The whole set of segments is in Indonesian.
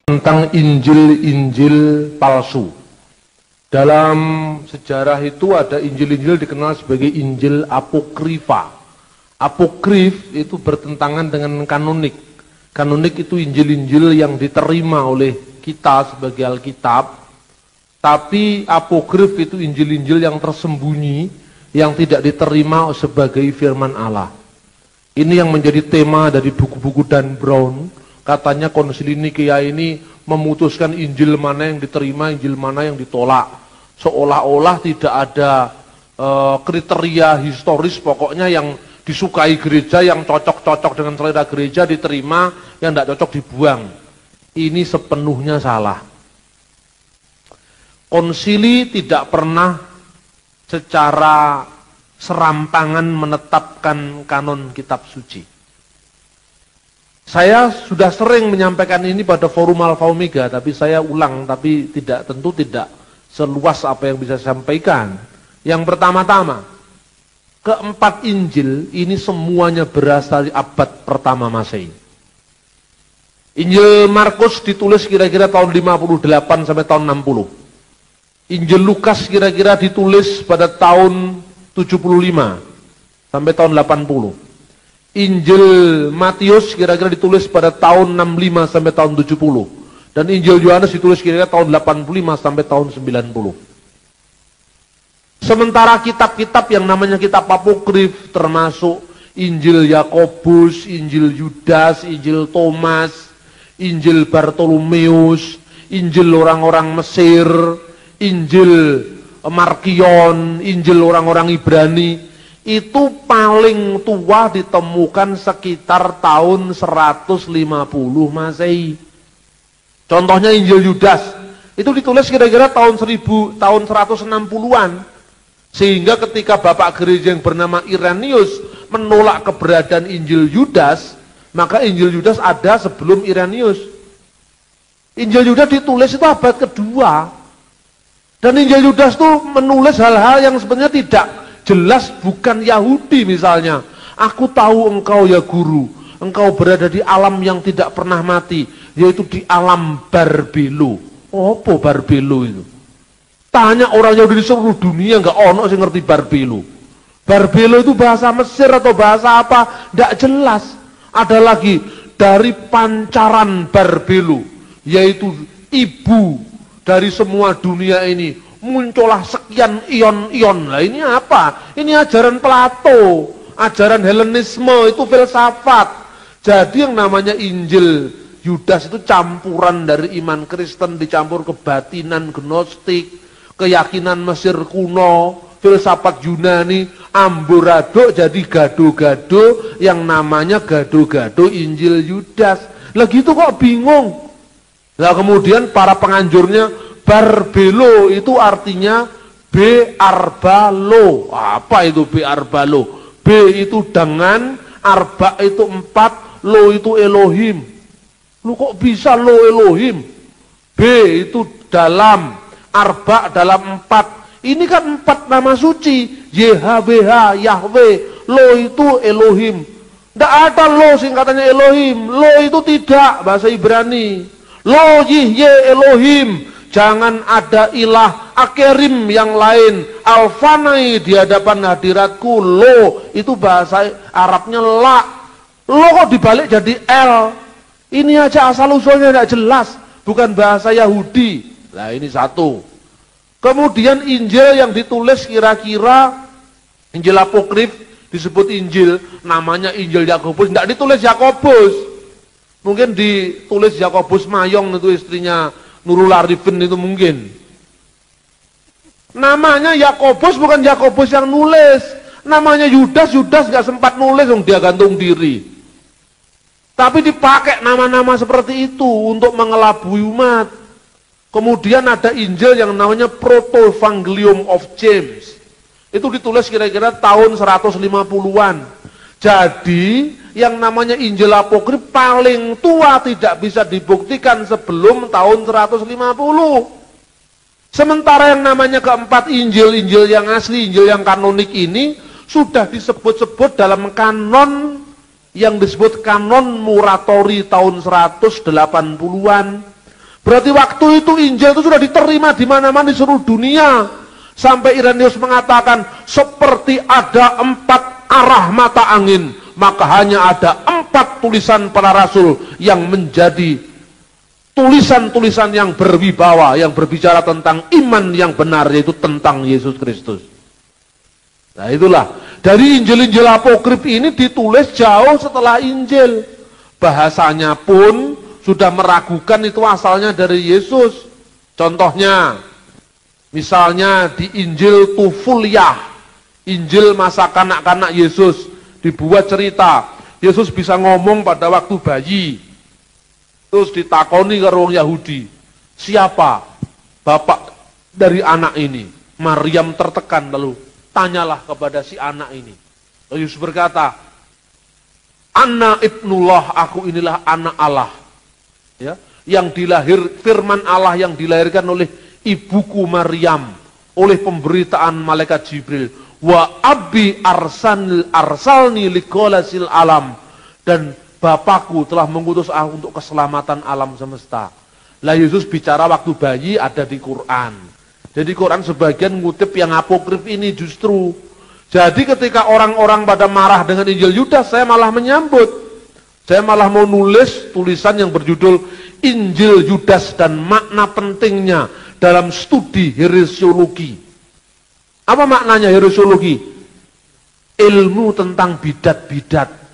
tentang Injil-Injil palsu. Dalam sejarah itu ada Injil-Injil dikenal sebagai Injil apokrifa. Apokrif itu bertentangan dengan kanonik. Kanonik itu Injil-Injil yang diterima oleh kita sebagai Alkitab. Tapi apokrif itu Injil-Injil yang tersembunyi, yang tidak diterima sebagai firman Allah. Ini yang menjadi tema dari buku-buku Dan Brown. Katanya Konsili Nikea ini memutuskan Injil mana yang diterima, Injil mana yang ditolak. Seolah-olah tidak ada kriteria historis, pokoknya yang disukai gereja, yang cocok-cocok dengan selera gereja diterima, yang tidak cocok dibuang. Ini sepenuhnya salah. Konsili tidak pernah secara serampangan menetapkan kanon kitab suci. Saya sudah sering menyampaikan ini pada forum Alfa Omega, tapi saya ulang, tapi tentu tidak seluas apa yang bisa saya sampaikan. Yang pertama-tama, keempat Injil ini semuanya berasal dari abad pertama Masehi. Injil Markus ditulis kira-kira tahun 58 sampai tahun 60. Injil Lukas kira-kira ditulis pada tahun 75 sampai tahun 80. Injil Matius kira-kira ditulis pada tahun 65 sampai tahun 70. Dan Injil Yohanes ditulis kira-kira tahun 85 sampai tahun 90. Sementara kitab-kitab yang namanya kitab apokrif termasuk Injil Yakobus, Injil Yudas, Injil Thomas, Injil Bartolomeus, Injil orang-orang Mesir, Injil Markion, Injil orang-orang Ibrani, itu paling tua ditemukan sekitar tahun 150 Masehi. Contohnya Injil Yudas, itu ditulis kira-kira tahun 160-an. Sehingga ketika bapak gereja yang bernama Irenaeus menolak keberadaan Injil Yudas, maka Injil Yudas ada sebelum Irenaeus. Injil Yudas ditulis itu abad kedua. Dan Injil Yudas itu menulis hal-hal yang sebenarnya tidak jelas, bukan Yahudi misalnya. Aku tahu engkau ya guru, engkau berada di alam yang tidak pernah mati, yaitu di alam Barbelo. Apa Barbelo itu? Tanya orang Yahudi di seluruh dunia, enggak ono sing ngerti Barbelo. Barbelo itu bahasa Mesir atau bahasa apa? Enggak jelas. Ada lagi dari pancaran Barbelo, yaitu ibu dari semua dunia ini, muncullah sekian ion-ion. Lah ini apa? Ini ajaran Plato, ajaran Helenisme, itu filsafat. Jadi yang namanya Injil Yudas itu campuran dari iman Kristen dicampur kebatinan Gnostik, keyakinan Mesir kuno, filsafat Yunani, amburaduk jadi gado-gado yang namanya gado-gado Injil Yudas. Lah gitu kok bingung. Nah kemudian para penganjurnya, Barbelo itu artinya B arbalo. Apa itu B arbalo? B itu dengan, arba itu 4, lo itu Elohim. Lu kok bisa lo Elohim? B itu dalam, arba dalam 4. Ini kan 4 nama suci, YHWH, Yahweh. Lo itu Elohim. Tidak ada lo singkatannya Elohim. Lo itu tidak, bahasa Ibrani. Lo yihye Elohim, jangan ada ilah akerim yang lain. Alfanai di hadapan hadiratku. Lo itu bahasa Arabnya la. Lo kok dibalik jadi L. Ini aja asal usulnya tidak jelas, bukan bahasa Yahudi. Nah ini satu. Kemudian Injil yang ditulis kira-kira Injil apokrif disebut Injil, namanya Injil Yakobus, tidak ditulis Yakobus. Mungkin ditulis Yakobus Mayong, itu istrinya Nurul Arifin itu mungkin. Namanya Yakobus bukan Yakobus yang nulis. Namanya Yudas, Yudas gak sempat nulis, dia gantung diri. Tapi dipakai nama-nama seperti itu untuk mengelabui umat. Kemudian ada Injil yang namanya Proto-Evangelium of James. Itu ditulis kira-kira tahun 150-an. Jadi yang namanya Injil apokrif paling tua tidak bisa dibuktikan sebelum tahun 150. Sementara yang namanya keempat Injil, Injil yang asli, Injil yang kanonik ini sudah disebut-sebut dalam kanon yang disebut kanon Muratori tahun 180-an. Berarti waktu itu Injil itu sudah diterima di mana-mana di seluruh dunia. Sampai Irenaeus mengatakan, seperti ada 4 arah mata angin, maka hanya ada 4 tulisan para rasul yang menjadi tulisan-tulisan yang berwibawa, yang berbicara tentang iman yang benar, yaitu tentang Yesus Kristus. Nah itulah, dari Injil-Injil apokrif ini ditulis jauh setelah Injil. Bahasanya pun sudah meragukan itu asalnya dari Yesus. Contohnya, misalnya di Injil Tufuliah, Injil masa kanak-kanak Yesus, dibuat cerita, Yesus bisa ngomong pada waktu bayi. Terus ditakoni ke orang Yahudi, siapa bapak dari anak ini? Maryam tertekan, lalu tanyalah kepada si anak ini. Lalu Yesus berkata, Ana ibnullah, aku inilah anak Allah. Ya, yang firman Allah yang dilahirkan oleh ibuku Maryam, oleh pemberitaan malaikat Jibril. Wa abi arsalni liqolasil alam, dan Bapakku telah mengutus aku untuk keselamatan alam semesta. Lah Yesus bicara waktu bayi ada di Quran. Jadi Quran sebagian ngutip yang apokrif ini justru. Jadi ketika orang-orang pada marah dengan Injil Yudas, saya malah menyambut. Saya malah mau nulis tulisan yang berjudul Injil Yudas dan makna pentingnya dalam studi heresiologi. Apa maknanya heresiologi? Ilmu tentang bidat-bidat.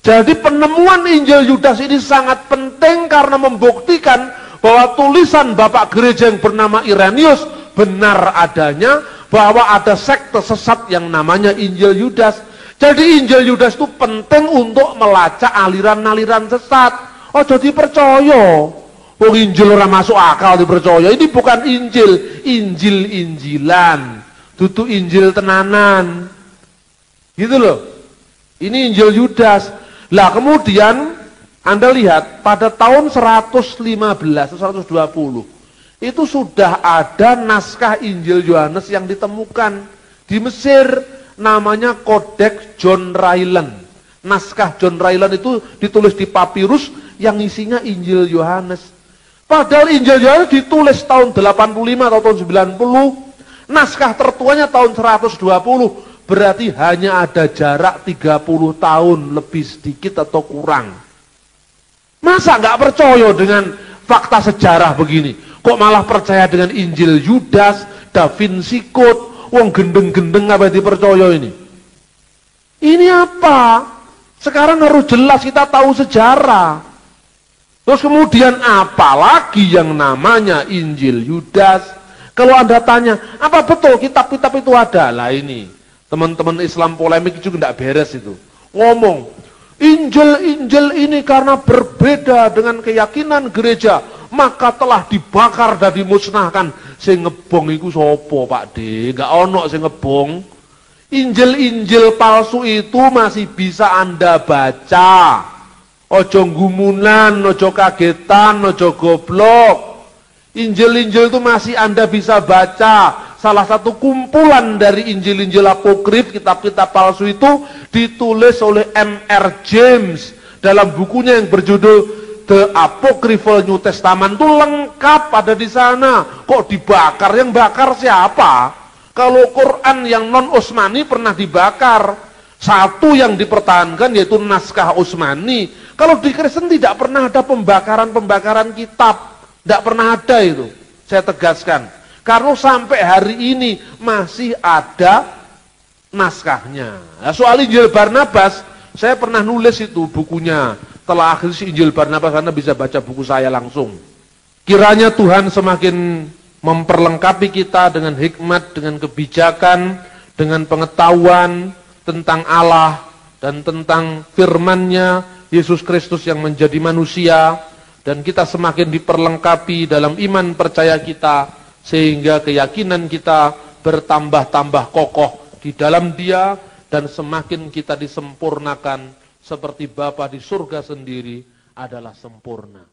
Jadi penemuan Injil Yudas ini sangat penting karena membuktikan bahwa tulisan Bapak Gereja yang bernama Irenaeus benar adanya, bahwa ada sekte sesat yang namanya Injil Yudas. Jadi Injil Yudas itu penting untuk melacak aliran-aliran sesat. Oh jadi percaya. Oh Injil orang masuk akal dipercaya. Ini bukan Injil, Injil-Injilan. Dudu Injil tenanan. Gitu loh. Ini Injil Yudas. Lah kemudian Anda lihat pada tahun 115 atau 120 itu sudah ada naskah Injil Yohanes yang ditemukan di Mesir, namanya Codex John Ryland. Naskah John Ryland itu ditulis di papirus yang isinya Injil Yohanes. Padahal Injil Yohanes ditulis tahun 85 atau tahun 90, naskah tertuanya tahun 120. Berarti hanya ada jarak 30 tahun lebih sedikit atau kurang. Masa nggak percaya dengan fakta sejarah begini? Kok malah percaya dengan Injil Yudas, Da Vinci Code, wong gendeng-gendeng apa dipercaya ini? Ini apa? Sekarang harus jelas kita tahu sejarah. Terus kemudian apa lagi yang namanya Injil Yudas? Kalau Anda tanya, apa betul kitab-kitab itu ada? Lah ini. Teman-teman Islam polemik juga tidak beres itu. Ngomong, Injil ini karena berbeda dengan keyakinan gereja, maka telah dibakar dan dimusnahkan. Sing ngebong iku sapa Pak D? Enggak ono sing ngebong. Injil-injil palsu itu masih bisa Anda baca. Ojo gumunan, ojo kagetan, ojo goblok. Injil-injil itu masih Anda bisa baca. Salah satu kumpulan dari Injil-Injil apokrif, kitab-kitab palsu itu ditulis oleh M.R. James dalam bukunya yang berjudul The Apocryphal New Testament. Itu lengkap ada di sana. Kok dibakar? Yang bakar siapa? Kalau Quran yang non-Utsmani pernah dibakar. Satu yang dipertahankan yaitu naskah Utsmani. Kalau di Kristen tidak pernah ada pembakaran-pembakaran kitab. Tidak pernah ada itu. Saya tegaskan. Karena sampai hari ini masih ada naskahnya. Nah, soal Injil Barnabas, saya pernah nulis itu bukunya. Telah akhir si Injil Barnabas, Anda bisa baca buku saya langsung. Kiranya Tuhan semakin memperlengkapi kita dengan hikmat, dengan kebijakan, dengan pengetahuan tentang Allah dan tentang firman-Nya, Yesus Kristus yang menjadi manusia, dan kita semakin diperlengkapi dalam iman percaya kita, sehingga keyakinan kita bertambah-tambah kokoh di dalam Dia, dan semakin kita disempurnakan seperti Bapa di surga sendiri adalah sempurna.